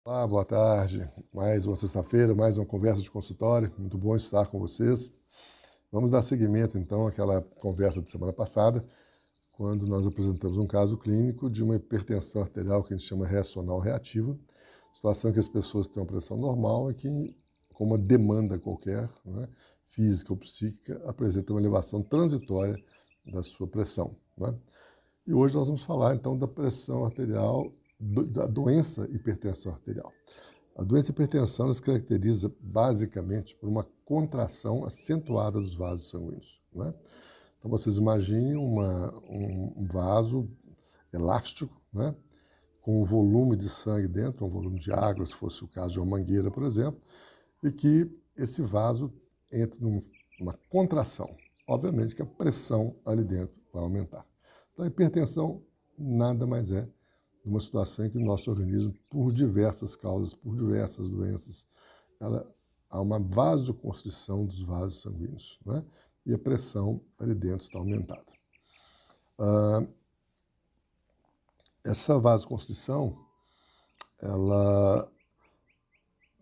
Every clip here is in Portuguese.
Olá, boa tarde. Mais uma sexta-feira, mais uma conversa de consultório. Muito bom estar com vocês. Vamos dar seguimento, então, àquela conversa de semana passada, quando nós apresentamos um caso clínico de uma hipertensão arterial que a gente chama reacional reativa, situação em que as pessoas têm uma pressão normal e que, com uma demanda qualquer, né, física ou psíquica, apresentam uma elevação transitória da sua pressão. Né? E hoje nós vamos falar, então, da pressão arterial, da doença hipertensão arterial. A doença hipertensão se caracteriza basicamente por uma contração acentuada dos vasos sanguíneos. Né? Então vocês imaginem um vaso elástico, né? Com um volume de sangue dentro, um volume de água, se fosse o caso de uma mangueira, por exemplo, e que esse vaso entra numa contração. Obviamente que a pressão ali dentro vai aumentar. Então a hipertensão nada mais é numa situação em que o nosso organismo, por diversas causas, por diversas doenças, há uma vasoconstrição dos vasos sanguíneos, né? E a pressão ali dentro está aumentada. Essa vasoconstrição, ela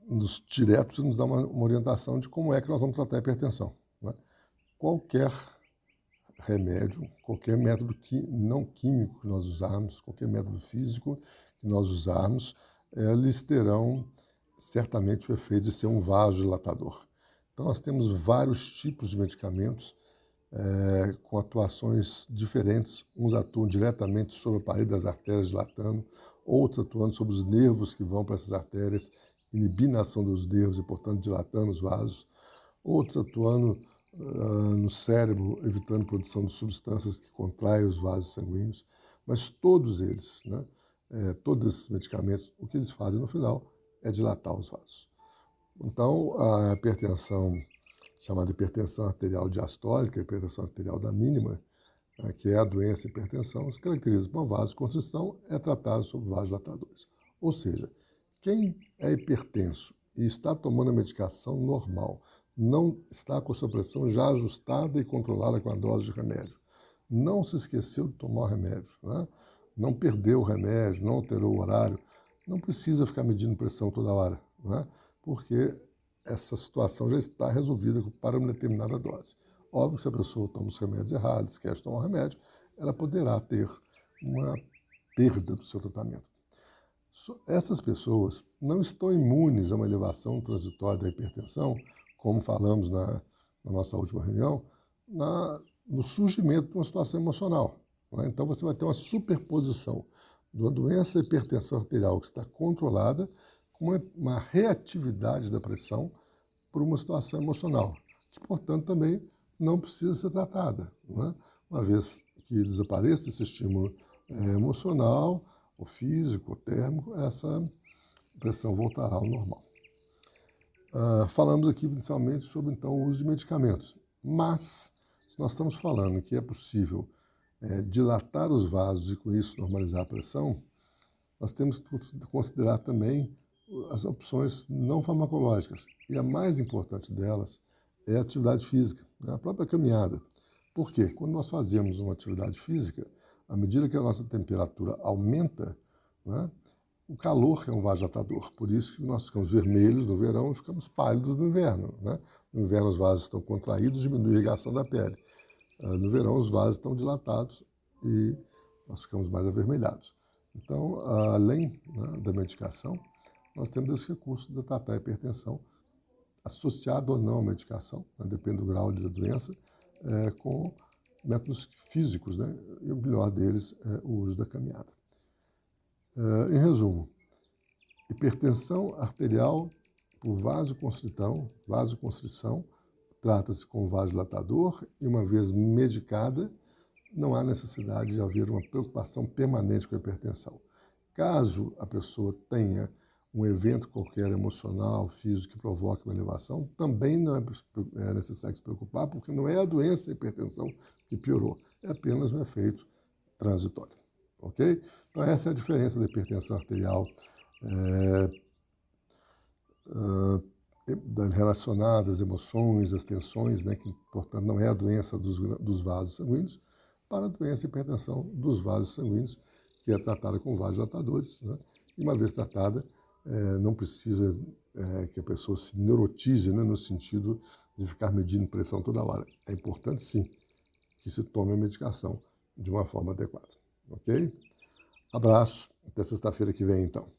nos diretos nos dá uma orientação de como é que nós vamos tratar a hipertensão. Né? Qualquer remédio, qualquer método não químico que nós usarmos, qualquer método físico que nós usarmos, eles terão certamente o efeito de ser um vasodilatador. Então nós temos vários tipos de medicamentos com atuações diferentes. Uns atuam diretamente sobre a parede das artérias, dilatando, outros atuando sobre os nervos que vão para essas artérias, inibindo a ação dos nervos e, portanto, dilatando os vasos. Outros atuando no cérebro, evitando a produção de substâncias que contraem os vasos sanguíneos. Mas todos eles, né, todos esses medicamentos, o que eles fazem no final é dilatar os vasos. Então, a hipertensão, chamada hipertensão arterial diastólica, hipertensão arterial da mínima, que é a doença hipertensão, se caracteriza por uma vasoconstrição, é tratado sob vasodilatadores. Ou seja, quem é hipertenso e está tomando a medicação normal, não está com a sua pressão já ajustada e controlada com a dose de remédio, não se esqueceu de tomar o remédio, né? Não perdeu o remédio, não alterou o horário, não precisa ficar medindo pressão toda hora, né? Porque essa situação já está resolvida para uma determinada dose. Óbvio que se a pessoa toma os remédios errados, esquece de tomar o remédio, ela poderá ter uma perda do seu tratamento. Essas pessoas não estão imunes a uma elevação transitória da hipertensão, como falamos na nossa última reunião, no surgimento de uma situação emocional. Né? Então você vai ter uma superposição de uma doença hipertensão arterial que está controlada com uma reatividade da pressão por uma situação emocional, que, portanto, também não precisa ser tratada. Né? Uma vez que desapareça esse estímulo emocional, ou físico, ou térmico, essa pressão voltará ao normal. Falamos aqui inicialmente sobre, então, o uso de medicamentos, mas se nós estamos falando que é possível dilatar os vasos e, com isso, normalizar a pressão, nós temos que considerar também as opções não farmacológicas. E a mais importante delas é a atividade física, né? A própria caminhada. Por quê? Quando nós fazemos uma atividade física, à medida que a nossa temperatura aumenta, né, o calor é um vasodilatador. Por isso que nós ficamos vermelhos no verão e ficamos pálidos no inverno. Né? No inverno os vasos estão contraídos, diminui a irrigação da pele. No verão os vasos estão dilatados e nós ficamos mais avermelhados. Então, além, né, da medicação, nós temos esse recurso de tratar a hipertensão associado ou não à medicação, né, depende do grau da doença, com métodos físicos, né, e o melhor deles é o uso da caminhada. Em resumo, hipertensão arterial por vasoconstrição, trata-se com vasodilatador e, uma vez medicada, não há necessidade de haver uma preocupação permanente com a hipertensão. Caso a pessoa tenha um evento qualquer emocional, físico, que provoque uma elevação, também não é necessário se preocupar, porque não é a doença a hipertensão que piorou, é apenas um efeito transitório. Ok? Então essa é a diferença da hipertensão arterial relacionada às emoções, às tensões, né, que, portanto, não é a doença dos vasos sanguíneos, para a doença hipertensão dos vasos sanguíneos, que é tratada com vasodilatadores, né, e uma vez tratada, não precisa que a pessoa se neurotize, né, no sentido de ficar medindo pressão toda hora. É importante, sim, que se tome a medicação de uma forma adequada. Ok? Abraço. Até sexta-feira que vem, então.